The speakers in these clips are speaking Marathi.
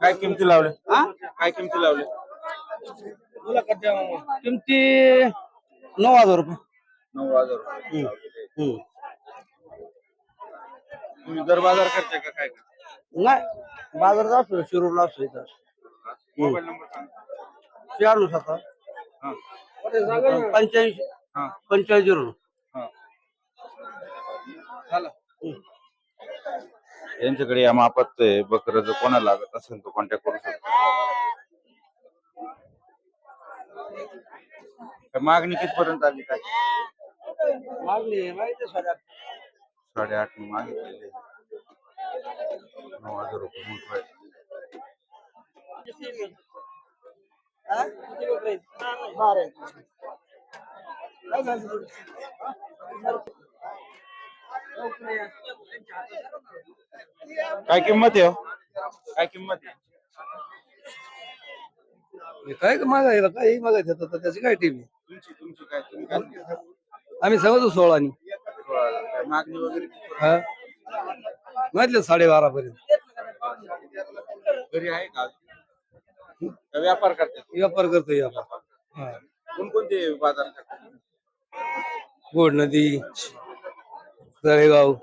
काय किमती लावले? काय किमती लावले? किमती 9,000 रुपये. 9,000 रुपये. तुम्ही दर बाजार करते का काय? नाही बाजारात असतो शिरूरला असतो इथं. मोबाईल नंबर सांग. 96 हा 85 हा 45 हा. झालं. यांच्याकडे या मापात बकरं जर कोणाला लागत असेल तर कॉन्टॅक्ट करू शकतो. मागणी कितपर्यंत आली काय? मागणी माहिती 8.5 मागितलेले. 9,000 रुपये मोठं काय किंमत आहे? काय किंमत आहे? काय मागायला काही मागायचं तर त्याची काय टीव्ही तुमची तुमची काय तुम्ही काय आम्ही समजतो 16 काय मागणी वगैरे किती? हा माहितलं 12.5 पर्यंत घरी आहे का? का व्यापार करतात? व्यापार करतो व्यापार. हा कोणकोणते बाजार करतात? गोड नदी तळेगाव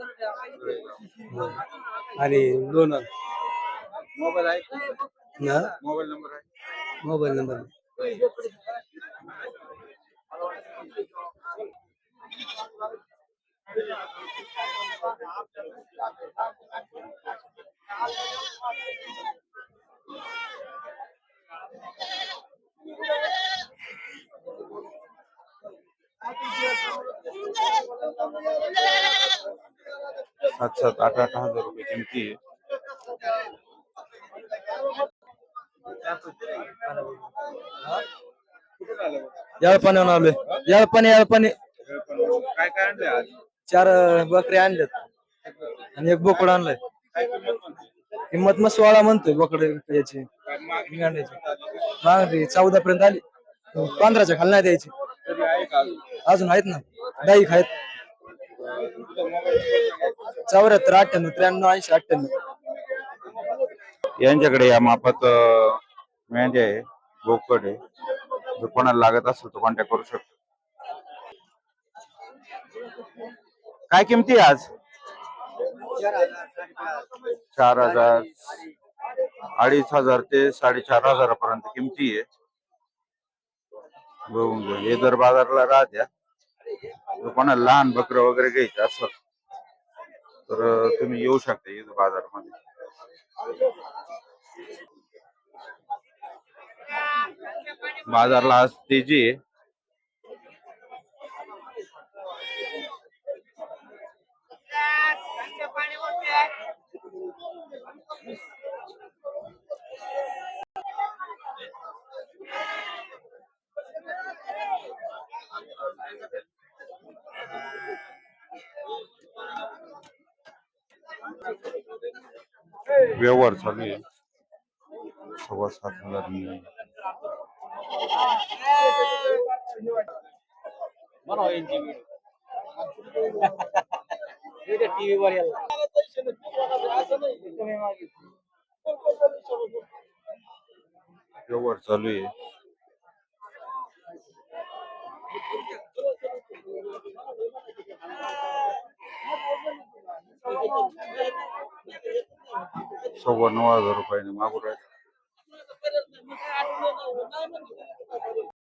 आणि लोणंद. मोबाईल आहे? ना मोबाईल नंबर आहे? मोबाईल नंबर 7,700 8,000 रुपये किमती आहे. याळपाण्यावर आलोय. याळपाणी काय काय आणले आज? 4 बकरे आणलेत आणि एक बोकड आणलाय. काय किंमत म्हणते? किंमत मग 16 म्हणतोय बोकडे याची काय मागणी गांड्याची. मागणी 14 पर्यंत आली. 15च्या खाली नाही द्यायची. घरी आहे का अजून? अजून आहेत ना दाईक आहेत. तुमचा मोबाईल नंबर सांगा. 74 98 93 80 98. यांच्याकडे या मापात मेंढ्या आहे, बोकड आहे. जर कोणाला लागत असेल तर कॉन्टॅक्ट करू शकतो. काय किमती आहे आज? 4,000 2,500 ते 4,500 पर्यंत किमती आहे. बघून घ्या. हे दर बाजारला राहत्या. जर कोणाला लहान बकरं वगैरे घ्यायचं असं तर तुम्ही येऊ शकता इथं बाजारमध्ये. बाजारला आज तेजी आहे. व्यवहार चालू आहे. 7,500 मिळाले. टीव्ही वर व्यवहार चालू आहे. सव्वा 9,000 रुपयाने मागू राहिले.